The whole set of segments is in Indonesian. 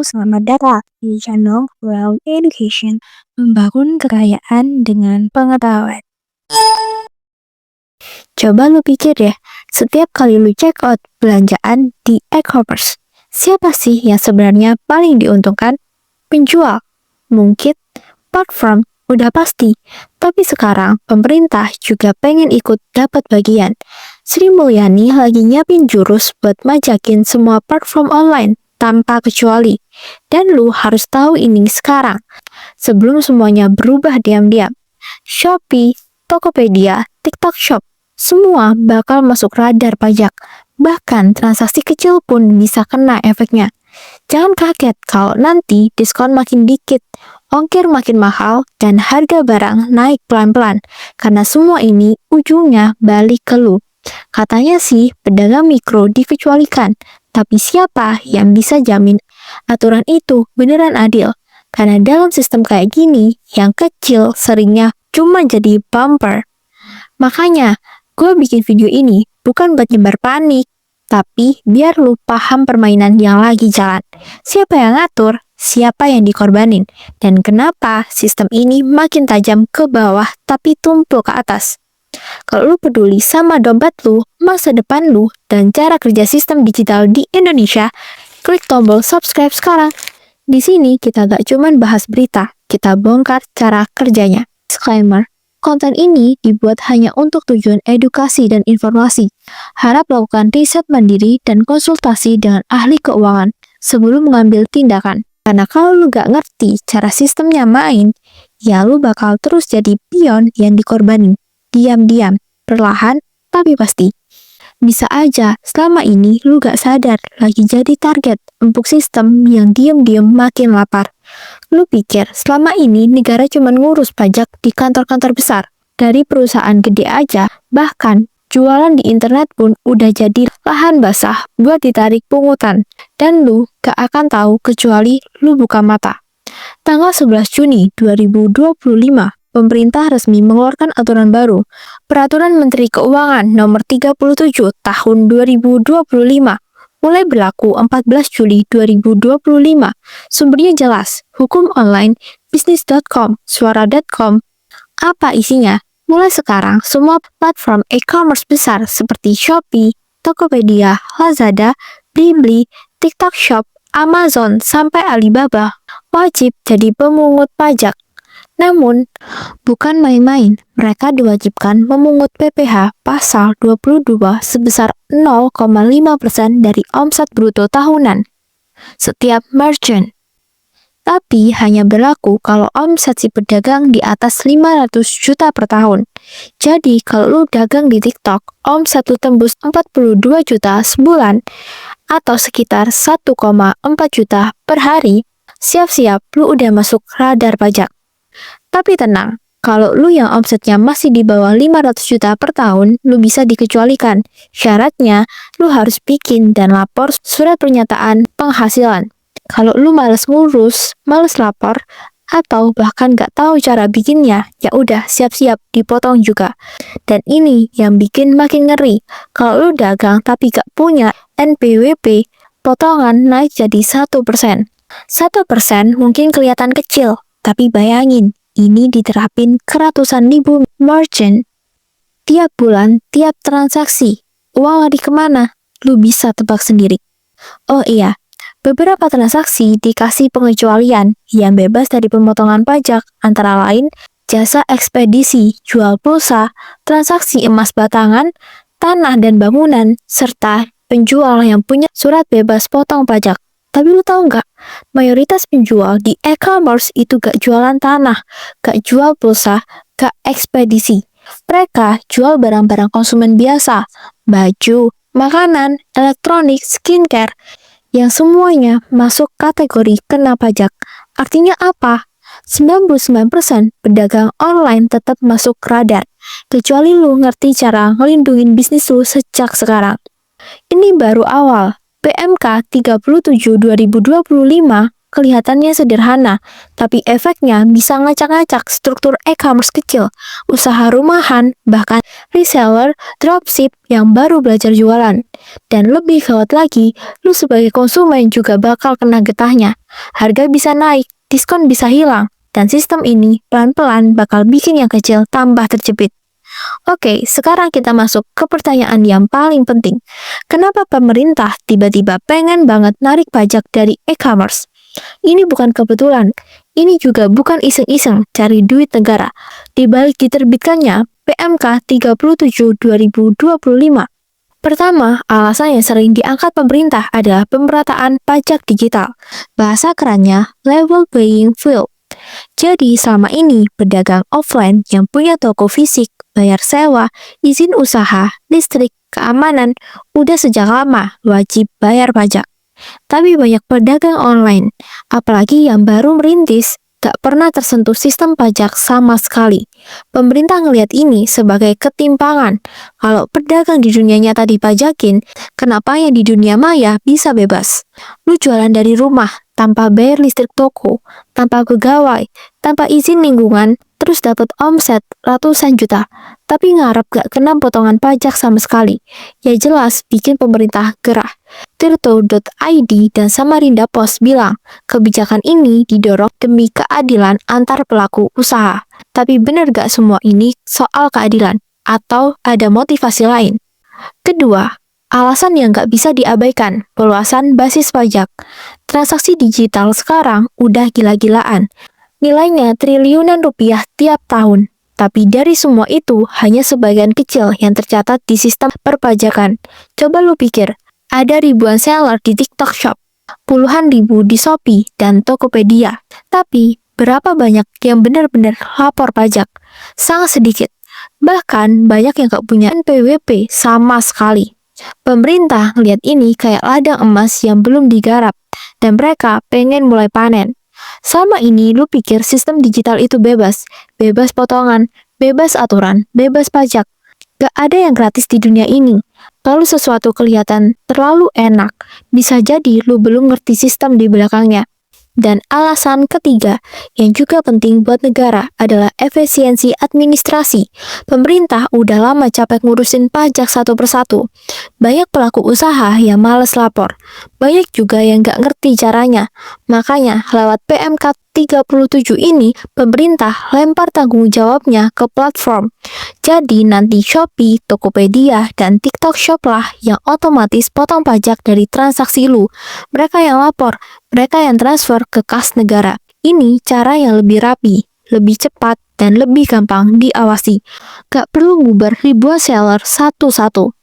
selamat datang di channel Well Education, membangun kekayaan dengan pengetahuan. Coba lu pikir deh, setiap kali lu check out belanjaan di e-commerce, siapa sih yang sebenarnya paling diuntungkan? Penjual? Mungkin. Platform? Udah pasti. Tapi sekarang pemerintah juga pengen ikut dapat bagian. Sri Mulyani lagi nyiapin jurus buat majakin semua platform online tanpa kecuali. Dan lu harus tahu ini sekarang, sebelum semuanya berubah diam-diam. Shopee, Tokopedia, TikTok Shop, semua bakal masuk radar pajak. Bahkan transaksi kecil pun bisa kena efeknya. Jangan kaget kalau nanti diskon makin dikit, ongkir makin mahal, dan harga barang naik pelan-pelan. Karena semua ini ujungnya balik ke lu. Katanya sih pedagang mikro dikecualikan, tapi siapa yang bisa jamin aturan itu beneran adil? Karena dalam sistem kayak gini, yang kecil seringnya cuma jadi bumper. Makanya, gue bikin video ini bukan buat nyebar panik, tapi biar lu paham permainan yang lagi jalan. Siapa yang ngatur, siapa yang dikorbanin, dan kenapa sistem ini makin tajam ke bawah tapi tumpul ke atas. Kalau lu peduli sama dompet lu, masa depan lu, dan cara kerja sistem digital di Indonesia, klik tombol subscribe sekarang. Di sini kita gak cuman bahas berita, kita bongkar cara kerjanya. Disclaimer, konten ini dibuat hanya untuk tujuan edukasi dan informasi. Harap lakukan riset mandiri dan konsultasi dengan ahli keuangan sebelum mengambil tindakan. Karena kalau lu gak ngerti cara sistemnya main, ya lu bakal terus jadi pion yang dikorbanin. Diam-diam, perlahan, tapi pasti. Bisa aja selama ini lu gak sadar lagi jadi target empuk sistem yang diam-diam makin lapar. Lu pikir selama ini negara cuma ngurus pajak di kantor-kantor besar. Dari perusahaan gede aja, bahkan jualan di internet pun udah jadi lahan basah buat ditarik pungutan. Dan lu gak akan tahu kecuali lu buka mata. Tanggal 11 Juni 2025, pemerintah resmi mengeluarkan aturan baru. Peraturan Menteri Keuangan Nomor 37 Tahun 2025 mulai berlaku 14 Juli 2025. Sumbernya jelas, hukum online, bisnis.com, suara.com. Apa isinya? Mulai sekarang, semua platform e-commerce besar seperti Shopee, Tokopedia, Lazada, Blibli, TikTok Shop, Amazon, sampai Alibaba wajib jadi pemungut pajak. Namun, bukan main-main, mereka diwajibkan memungut PPh pasal 22 sebesar 0,5% dari omset bruto tahunan setiap merchant. Tapi hanya berlaku kalau omset si pedagang di atas 500 juta per tahun. Jadi kalau lu dagang di TikTok, omset lu tembus 42 juta sebulan atau sekitar 1,4 juta per hari, siap-siap lu udah masuk radar pajak. Tapi tenang, kalau lu yang omsetnya masih di bawah 500 juta per tahun, lu bisa dikecualikan. Syaratnya, lu harus bikin dan lapor surat pernyataan penghasilan. Kalau lu males ngurus, males lapor, atau bahkan gak tahu cara bikinnya, ya udah siap-siap dipotong juga. Dan ini yang bikin makin ngeri. Kalau lu dagang tapi gak punya NPWP, potongan naik jadi 1%. 1% mungkin kelihatan kecil, tapi bayangin, ini diterapin ke ratusan ribu merchant. Tiap bulan, tiap transaksi. Uang lari kemana? Lu bisa tebak sendiri. Oh iya, beberapa transaksi dikasih pengecualian yang bebas dari pemotongan pajak, antara lain jasa ekspedisi, jual pulsa, transaksi emas batangan, tanah dan bangunan, serta penjual yang punya surat bebas potong pajak. Tapi lu tahu nggak, mayoritas penjual di e-commerce itu gak jualan tanah, gak jual pulsa, gak ekspedisi. Mereka jual barang-barang konsumen biasa, baju, makanan, elektronik, skincare, yang semuanya masuk kategori kena pajak. Artinya apa? 99% pedagang online tetap masuk radar, kecuali lu ngerti cara ngelindungin bisnis lu sejak sekarang. Ini baru awal. PMK 37 2025 kelihatannya sederhana, tapi efeknya bisa ngacak-ngacak struktur e-commerce kecil, usaha rumahan, bahkan reseller, dropship yang baru belajar jualan. Dan lebih gawat lagi, lu sebagai konsumen juga bakal kena getahnya. Harga bisa naik, diskon bisa hilang, dan sistem ini pelan-pelan bakal bikin yang kecil tambah terjepit. Oke, sekarang kita masuk ke pertanyaan yang paling penting. Kenapa pemerintah tiba-tiba pengen banget narik pajak dari e-commerce? Ini bukan kebetulan. Ini juga bukan iseng-iseng cari duit negara. Di balik diterbitkannya PMK 37 2025. Pertama, alasan yang sering diangkat pemerintah adalah pemerataan pajak digital. Bahasa kerennya level playing field. Jadi selama ini pedagang offline yang punya toko fisik, bayar sewa, izin usaha, listrik, keamanan, udah sejak lama wajib bayar pajak. Tapi banyak pedagang online, apalagi yang baru merintis, gak pernah tersentuh sistem pajak sama sekali. Pemerintah ngelihat ini sebagai ketimpangan. Kalau pedagang di dunia nyata dipajakin, kenapa yang di dunia maya bisa bebas? Lu jualan dari rumah, tanpa bayar listrik toko, tanpa pegawai, tanpa izin lingkungan, terus dapat omset ratusan juta, tapi ngarep gak kena potongan pajak sama sekali. Ya jelas bikin pemerintah gerah. Tirto.id dan Samarinda Post bilang, kebijakan ini didorong demi keadilan antar pelaku usaha. Tapi bener gak semua ini soal keadilan? Atau ada motivasi lain? Kedua, alasan yang gak bisa diabaikan, perluasan basis pajak. Transaksi digital sekarang udah gila-gilaan. Nilainya triliunan rupiah tiap tahun. Tapi dari semua itu, hanya sebagian kecil yang tercatat di sistem perpajakan. Coba lu pikir, ada ribuan seller di TikTok Shop, puluhan ribu di Shopee dan Tokopedia. Tapi, berapa banyak yang benar-benar lapor pajak? Sangat sedikit. Bahkan, banyak yang gak punya NPWP sama sekali. Pemerintah ngeliat ini kayak ladang emas yang belum digarap, dan mereka pengen mulai panen. Sama ini lu pikir sistem digital itu bebas potongan, bebas aturan, bebas pajak. Gak ada yang gratis di dunia ini. Kalau sesuatu kelihatan terlalu enak, bisa jadi lu belum ngerti sistem di belakangnya. Dan alasan ketiga yang juga penting buat negara adalah efisiensi administrasi. Pemerintah udah lama capek ngurusin pajak satu persatu. Banyak pelaku usaha yang males lapor. Banyak juga yang gak ngerti caranya. Makanya lewat PMK 37 ini, pemerintah lempar tanggung jawabnya ke platform. Jadi nanti Shopee, Tokopedia, dan TikTok Shop lah yang otomatis potong pajak dari transaksi lu. Mereka yang lapor, mereka yang transfer ke kas negara. Ini cara yang lebih rapi, lebih cepat, dan lebih gampang diawasi. Gak perlu ngubar ribuan seller satu-satu.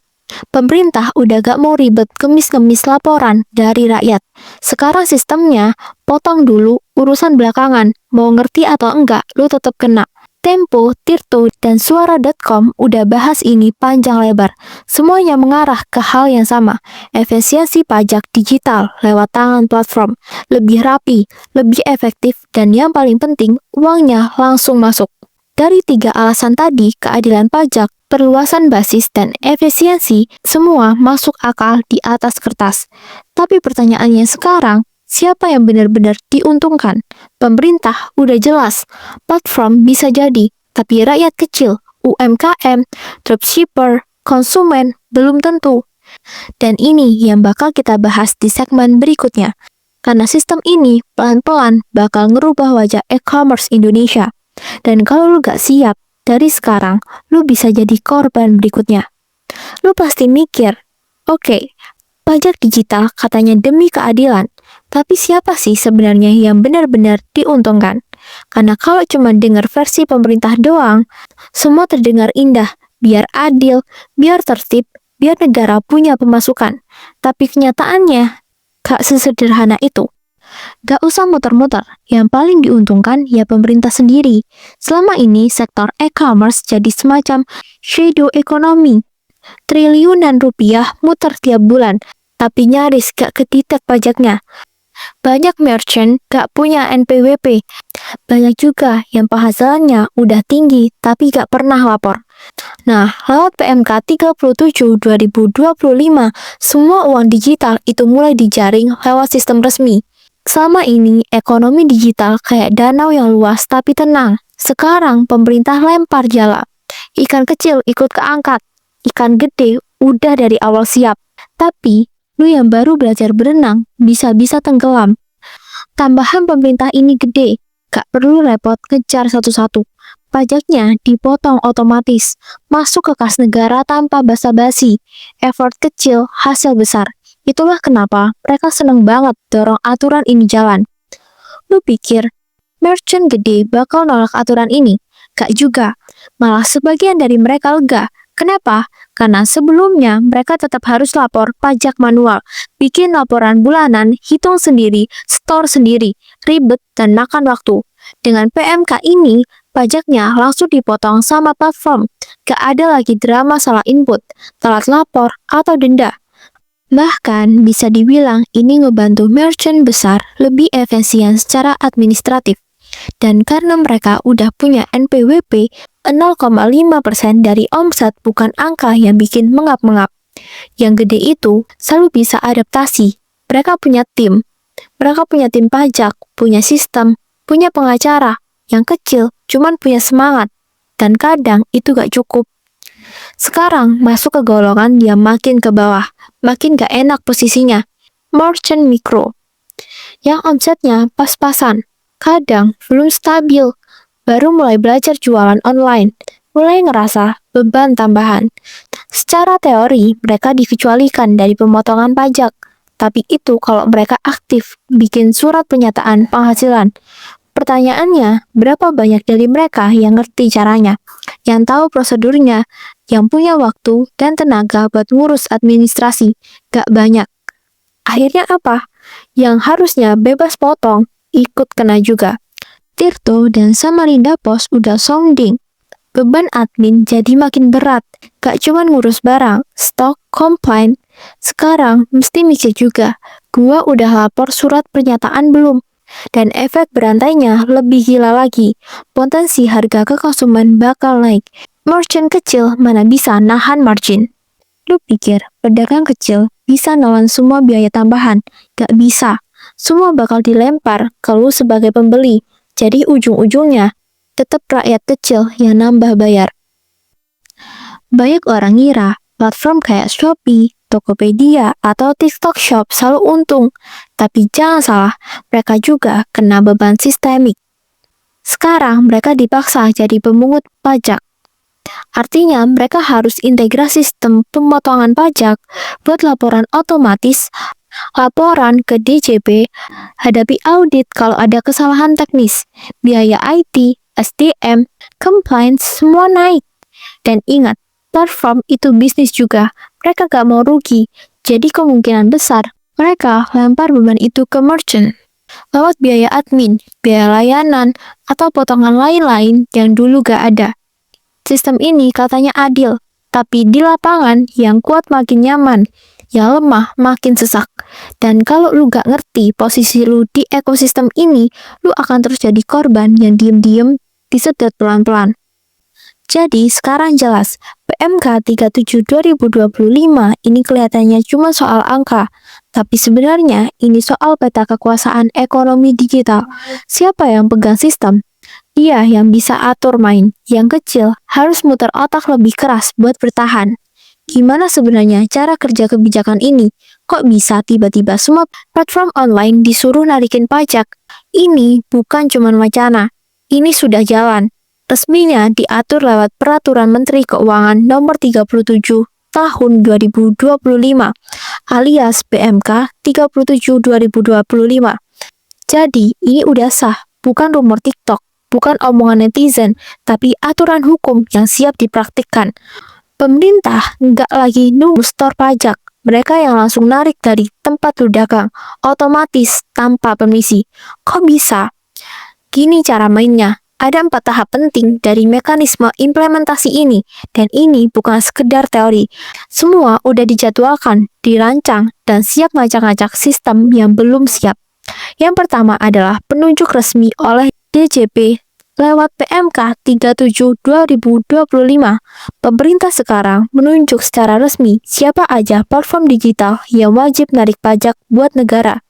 Pemerintah udah gak mau ribet kemis-kemis laporan dari rakyat. Sekarang sistemnya, potong dulu, urusan belakangan. Mau ngerti atau enggak, lu tetap kena. Tempo, Tirto, dan Suara.com udah bahas ini panjang lebar. Semuanya mengarah ke hal yang sama. Efisiensi pajak digital lewat tangan platform. Lebih rapi, lebih efektif, dan yang paling penting, uangnya langsung masuk. Dari tiga alasan tadi, keadilan pajak, perluasan basis, dan efisiensi, semua masuk akal di atas kertas. Tapi pertanyaannya sekarang, siapa yang benar-benar diuntungkan? Pemerintah udah jelas, platform bisa jadi, tapi rakyat kecil, UMKM, dropshipper, konsumen, belum tentu. Dan ini yang bakal kita bahas di segmen berikutnya. Karena sistem ini pelan-pelan bakal ngerubah wajah e-commerce Indonesia. Dan kalau lu gak siap, dari sekarang, lu bisa jadi korban berikutnya. Lu pasti mikir, oke, pajak digital katanya demi keadilan, tapi siapa sih sebenarnya yang benar-benar diuntungkan? Karena kalau cuma dengar versi pemerintah doang, semua terdengar indah, biar adil, biar tertib, biar negara punya pemasukan. Tapi kenyataannya, gak sesederhana itu. Gak usah muter-muter, yang paling diuntungkan ya pemerintah sendiri. Selama ini sektor e-commerce jadi semacam shadow economy. Triliunan rupiah muter tiap bulan, tapi nyaris gak kedetek pajaknya. Banyak merchant gak punya NPWP. Banyak juga yang penghasilannya udah tinggi tapi gak pernah lapor. Nah, lewat PMK 37 2025, semua uang digital itu mulai dijaring lewat sistem resmi. Selama ini, ekonomi digital kayak danau yang luas tapi tenang. Sekarang, pemerintah lempar jala. Ikan kecil ikut keangkat. Ikan gede udah dari awal siap. Tapi, lu yang baru belajar berenang bisa-bisa tenggelam. Tambahan pemerintah ini gede. Gak perlu repot ngejar satu-satu. Pajaknya dipotong otomatis. Masuk ke kas negara tanpa basa-basi. Effort kecil, hasil besar. Itulah kenapa mereka seneng banget dorong aturan ini jalan. Lu pikir merchant gede bakal nolak aturan ini? Gak juga. Malah sebagian dari mereka lega. Kenapa? Karena sebelumnya mereka tetap harus lapor pajak manual, bikin laporan bulanan, hitung sendiri, store sendiri, ribet dan makan waktu. Dengan PMK ini, pajaknya langsung dipotong sama platform. Gak ada lagi drama salah input, telat lapor, atau denda. Bahkan bisa dibilang ini ngebantu merchant besar lebih efisien secara administratif. Dan karena mereka udah punya NPWP 0,5% dari omset, bukan angka yang bikin mengap-mengap. Yang gede itu selalu bisa adaptasi. Mereka punya tim. Mereka punya tim pajak, punya sistem, punya pengacara. Yang kecil cuman punya semangat. Dan kadang itu gak cukup. Sekarang masuk ke golongan yang makin ke bawah. Makin gak enak posisinya. Merchant mikro. Yang omsetnya pas-pasan. Kadang belum stabil, baru mulai belajar jualan online, mulai ngerasa beban tambahan. Secara teori, mereka dikecualikan dari pemotongan pajak, tapi itu kalau mereka aktif bikin surat pernyataan penghasilan. Pertanyaannya, berapa banyak dari mereka yang ngerti caranya, yang tahu prosedurnya, yang punya waktu dan tenaga buat ngurus administrasi? Gak banyak. Akhirnya apa? Yang harusnya bebas potong, ikut kena juga. Tirto dan Samarinda Pos udah sounding. Beban admin jadi makin berat. Gak cuma ngurus barang, stok, complaint. Sekarang mesti mikir juga, gua udah lapor surat pernyataan belum? Dan efek berantainya lebih gila lagi. Potensi harga ke konsumen bakal naik. Merchant kecil mana bisa nahan margin? Lu pikir pedagang kecil bisa nawan semua biaya tambahan? Gak bisa. Semua bakal dilempar ke lu sebagai pembeli. Jadi ujung-ujungnya tetap rakyat kecil yang nambah bayar. Banyak orang ngira platform kayak Shopee, Tokopedia, atau TikTok Shop selalu untung. Tapi jangan salah, mereka juga kena beban sistemik. Sekarang mereka dipaksa jadi pemungut pajak. Artinya mereka harus integrasi sistem pemotongan pajak buat laporan otomatis, laporan ke DJP, hadapi audit kalau ada kesalahan teknis, biaya IT, SDM, compliance, semua naik. Dan ingat, platform itu bisnis juga, mereka gak mau rugi, jadi kemungkinan besar mereka lempar beban itu ke merchant. Lewat biaya admin, biaya layanan, atau potongan lain-lain yang dulu gak ada. Sistem ini katanya adil, tapi di lapangan yang kuat makin nyaman, yang lemah makin sesak. Dan kalau lu gak ngerti posisi lu di ekosistem ini, lu akan terus jadi korban yang diem-diem disedot pelan-pelan. Jadi sekarang jelas, PMK 37 2025 ini kelihatannya cuma soal angka, tapi sebenarnya ini soal peta kekuasaan ekonomi digital. Siapa yang pegang sistem? Dia yang bisa atur main. Yang kecil harus muter otak lebih keras buat bertahan. Gimana sebenarnya cara kerja kebijakan ini? Kok bisa tiba-tiba semua platform online disuruh narikin pajak? Ini bukan cuma wacana. Ini sudah jalan. Resminya diatur lewat Peraturan Menteri Keuangan Nomor 37 Tahun 2025 alias PMK 37 2025. Jadi ini udah sah, bukan rumor TikTok, bukan omongan netizen, tapi aturan hukum yang siap dipraktikkan. Pemerintah nggak lagi nunggu store pajak, mereka yang langsung narik dari tempat lu dagang, otomatis tanpa permisi. Kok bisa? Gini cara mainnya. Ada 4 tahap penting dari mekanisme implementasi ini, dan ini bukan sekedar teori. Semua udah dijadwalkan, dirancang, dan siap ngacak-ngacak sistem yang belum siap. Yang pertama adalah penunjuk resmi oleh DJP Lewat PMK 37 2025, pemerintah sekarang menunjuk secara resmi siapa aja platform digital yang wajib narik pajak buat negara.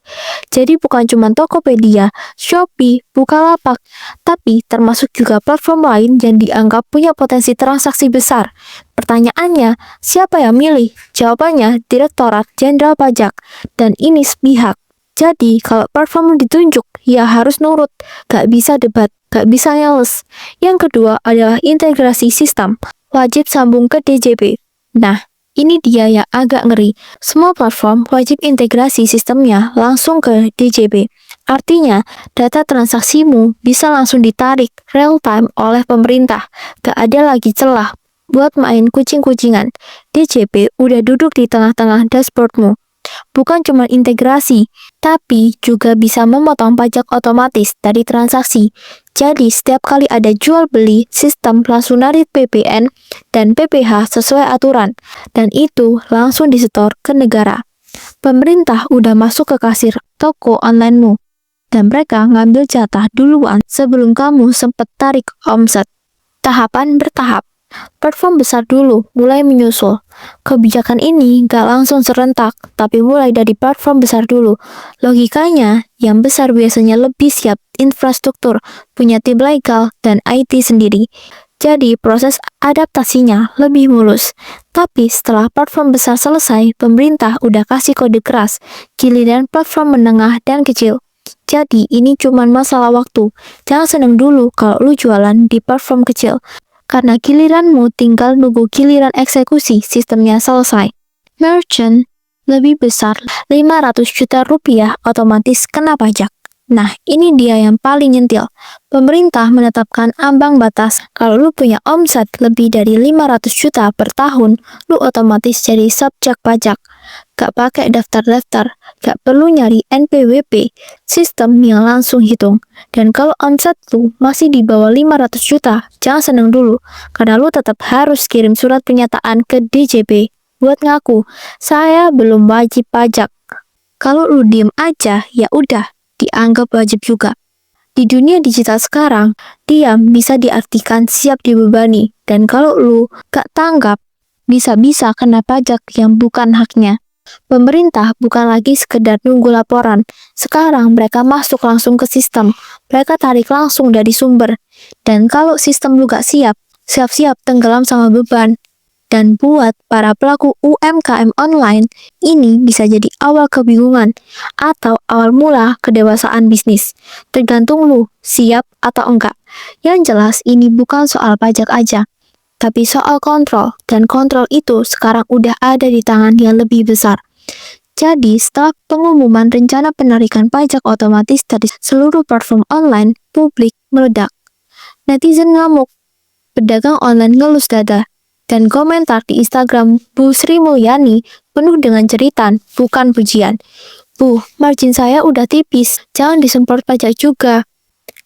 Jadi bukan cuma Tokopedia, Shopee, Bukalapak, tapi termasuk juga platform lain yang dianggap punya potensi transaksi besar. Pertanyaannya, siapa yang milih? Jawabannya Direktorat Jenderal Pajak, dan ini sepihak. Jadi, kalau platform ditunjuk, ya harus nurut, gak bisa debat, gak bisa nyales. Yang kedua adalah integrasi sistem, wajib sambung ke DJP. Nah, ini dia yang agak ngeri. Semua platform wajib integrasi sistemnya langsung ke DJP. Artinya, data transaksimu bisa langsung ditarik real time oleh pemerintah. Gak ada lagi celah buat main kucing-kucingan. DJP udah duduk di tengah-tengah dashboardmu. Bukan cuma integrasi, tapi juga bisa memotong pajak otomatis dari transaksi. Jadi, setiap kali ada jual beli, sistem langsung narik PPN dan PPh sesuai aturan, dan itu langsung disetor ke negara. Pemerintah udah masuk ke kasir toko onlinemu, dan mereka ngambil jatah duluan sebelum kamu sempat tarik omset. Tahapan bertahap. Platform besar dulu mulai menyusul. Kebijakan ini gak langsung serentak, tapi mulai dari platform besar dulu. Logikanya, yang besar biasanya lebih siap infrastruktur, punya tim legal, dan IT sendiri. Jadi proses adaptasinya lebih mulus. Tapi setelah platform besar selesai, pemerintah udah kasih kode keras, giliran platform menengah dan kecil. Jadi ini cuma masalah waktu. Jangan seneng dulu kalau lu jualan di platform kecil, karena giliranmu tinggal nunggu giliran eksekusi sistemnya selesai. Merchant lebih besar 500 juta rupiah otomatis kena pajak. Nah, ini dia yang paling nyentil. Pemerintah menetapkan ambang batas kalau lu punya omset lebih dari 500 juta per tahun, lu otomatis jadi subjek pajak. Gak pakai daftar-daftar, gak perlu nyari NPWP, sistem yang langsung hitung. Dan kalau omset lu masih di bawah 500 juta, jangan seneng dulu, karena lu tetap harus kirim surat pernyataan ke DJP buat ngaku, saya belum wajib pajak. Kalau lu diem aja, ya udah, dianggap wajib juga. Di dunia digital sekarang, diam bisa diartikan siap dibebani, dan kalau lu gak tanggap, bisa-bisa kena pajak yang bukan haknya. Pemerintah bukan lagi sekedar nunggu laporan. Sekarang mereka masuk langsung ke sistem. Mereka tarik langsung dari sumber. Dan kalau sistem lu gak siap, siap-siap tenggelam sama beban. Dan buat para pelaku UMKM online, ini bisa jadi awal kebingungan atau awal mula kedewasaan bisnis. Tergantung lu siap atau enggak. Yang jelas ini bukan soal pajak aja, tapi soal kontrol, dan kontrol itu sekarang udah ada di tangan yang lebih besar. Jadi, setelah pengumuman rencana penarikan pajak otomatis dari seluruh platform online, publik meledak. Netizen ngamuk, pedagang online ngelus dada, dan komentar di Instagram Bu Sri Mulyani penuh dengan jeritan, bukan pujian. Bu, margin saya udah tipis, jangan disemprot pajak juga.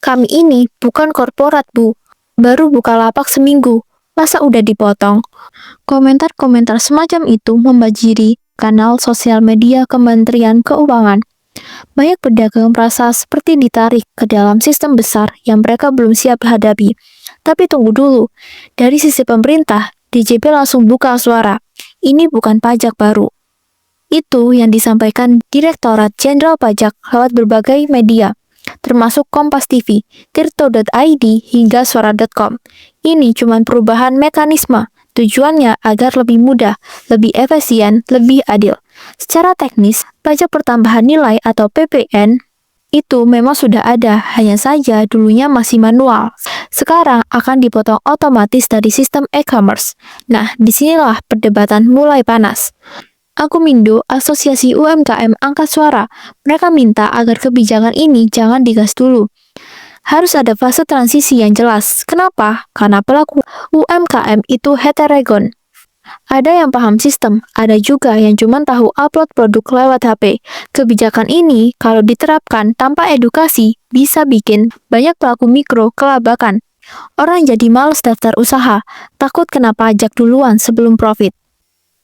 Kami ini bukan korporat, Bu. Baru buka lapak seminggu. Masa udah dipotong? Komentar-komentar semacam itu membanjiri kanal sosial media Kementerian Keuangan. Banyak pedagang merasa seperti ditarik ke dalam sistem besar yang mereka belum siap hadapi. Tapi tunggu dulu, dari sisi pemerintah, DJP langsung buka suara. Ini bukan pajak baru. Itu yang disampaikan Direktorat Jenderal Pajak lewat berbagai media, termasuk Kompas TV, Tirto.id, hingga Suara.com. Ini cuma perubahan mekanisme, tujuannya agar lebih mudah, lebih efisien, lebih adil. Secara teknis, pajak pertambahan nilai atau PPN itu memang sudah ada, hanya saja dulunya masih manual. Sekarang akan dipotong otomatis dari sistem e-commerce. Nah, disinilah perdebatan mulai panas. Akumindo, Asosiasi UMKM angkat suara. Mereka minta agar kebijakan ini jangan digas dulu. Harus ada fase transisi yang jelas. Kenapa? Karena pelaku UMKM itu heterogen. Ada yang paham sistem, ada juga yang cuma tahu upload produk lewat HP. Kebijakan ini kalau diterapkan tanpa edukasi bisa bikin banyak pelaku mikro kelabakan. Orang jadi malas daftar usaha, takut kena pajak duluan sebelum profit.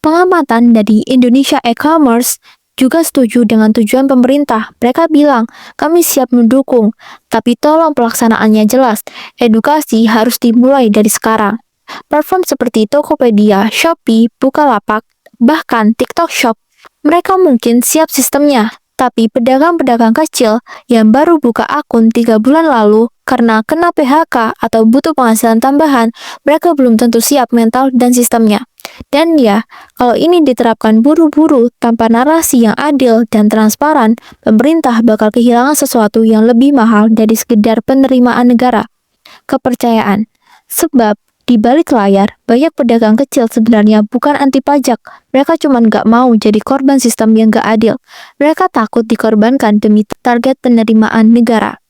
Pengamatan dari Indonesia E-commerce juga setuju dengan tujuan pemerintah. Mereka bilang, kami siap mendukung, tapi tolong pelaksanaannya jelas. Edukasi harus dimulai dari sekarang. Platform seperti Tokopedia, Shopee, Bukalapak, bahkan TikTok Shop, mereka mungkin siap sistemnya, tapi pedagang-pedagang kecil yang baru buka akun 3 bulan lalu karena kena PHK atau butuh penghasilan tambahan, mereka belum tentu siap mental dan sistemnya. Dan ya, kalau ini diterapkan buru-buru tanpa narasi yang adil dan transparan, pemerintah bakal kehilangan sesuatu yang lebih mahal dari sekedar penerimaan negara, kepercayaan. Sebab, di balik layar, banyak pedagang kecil sebenarnya bukan anti pajak. Mereka cuma nggak mau jadi korban sistem yang nggak adil. Mereka takut dikorbankan demi target penerimaan negara.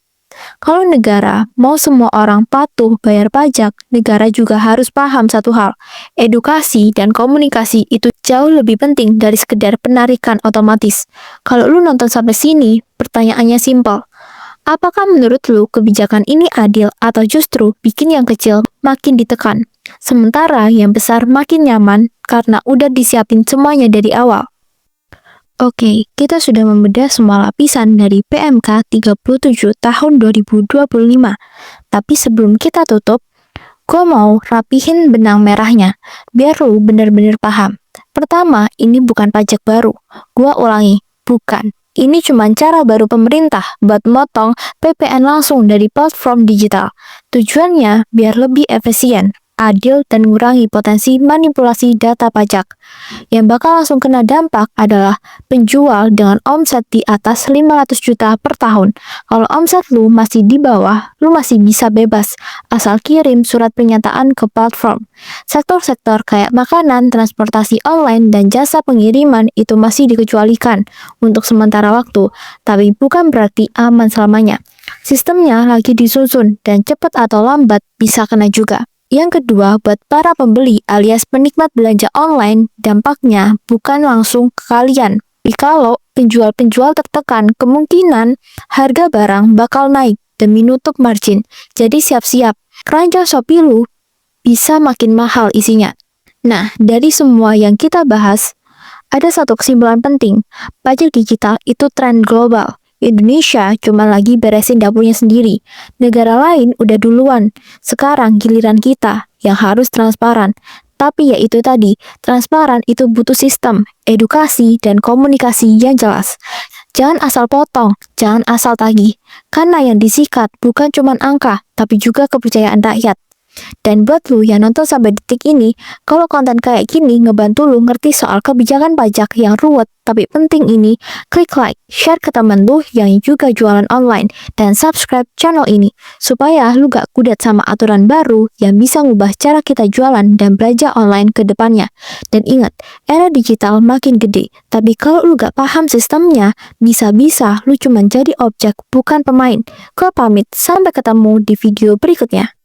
Kalau negara mau semua orang patuh bayar pajak, negara juga harus paham satu hal. Edukasi dan komunikasi itu jauh lebih penting dari sekedar penarikan otomatis. Kalau lu nonton sampai sini, pertanyaannya simpel. Apakah menurut lu kebijakan ini adil atau justru bikin yang kecil makin ditekan? Sementara yang besar makin nyaman karena udah disiapin semuanya dari awal. Oke, kita sudah membedah semua lapisan dari PMK 37 tahun 2025. Tapi sebelum kita tutup, gue mau rapihin benang merahnya, biar lu bener-bener paham. Pertama, ini bukan pajak baru. Gue ulangi, bukan. Ini cuma cara baru pemerintah buat motong PPN langsung dari platform digital. Tujuannya biar lebih efisien, adil, dan mengurangi potensi manipulasi data pajak. Yang bakal langsung kena dampak adalah penjual dengan omset di atas 500 juta per tahun. Kalau omset lu masih di bawah, lu masih bisa bebas, asal kirim surat pernyataan ke platform. Sektor-sektor kayak makanan, transportasi online, dan jasa pengiriman itu masih dikecualikan untuk sementara waktu, tapi bukan berarti aman selamanya. Sistemnya lagi disusun, dan cepat atau lambat bisa kena juga. Yang kedua, buat para pembeli alias penikmat belanja online, dampaknya bukan langsung ke kalian. Tapi kalau penjual-penjual tertekan, kemungkinan harga barang bakal naik demi nutup margin. Jadi siap-siap, keranjang Shopee lu bisa makin mahal isinya. Nah, dari semua yang kita bahas, ada satu kesimpulan penting. Pajak digital itu tren global. Indonesia cuma lagi beresin dapurnya sendiri. Negara lain udah duluan. Sekarang giliran kita yang harus transparan. Tapi ya itu tadi, transparan itu butuh sistem, edukasi, dan komunikasi yang jelas. Jangan asal potong, jangan asal tagih. Karena yang disikat bukan cuma angka, tapi juga kepercayaan rakyat. Dan buat lu yang nonton sampai detik ini, kalau konten kayak gini ngebantu lu ngerti soal kebijakan pajak yang ruwet tapi penting ini, klik like, share ke temen lu yang juga jualan online, dan subscribe channel ini supaya lu gak kudet sama aturan baru yang bisa ngubah cara kita jualan dan belanja online ke depannya. Dan ingat, era digital makin gede, tapi kalau lu gak paham sistemnya, bisa-bisa lu cuma jadi objek bukan pemain. Gue pamit, sampai ketemu di video berikutnya.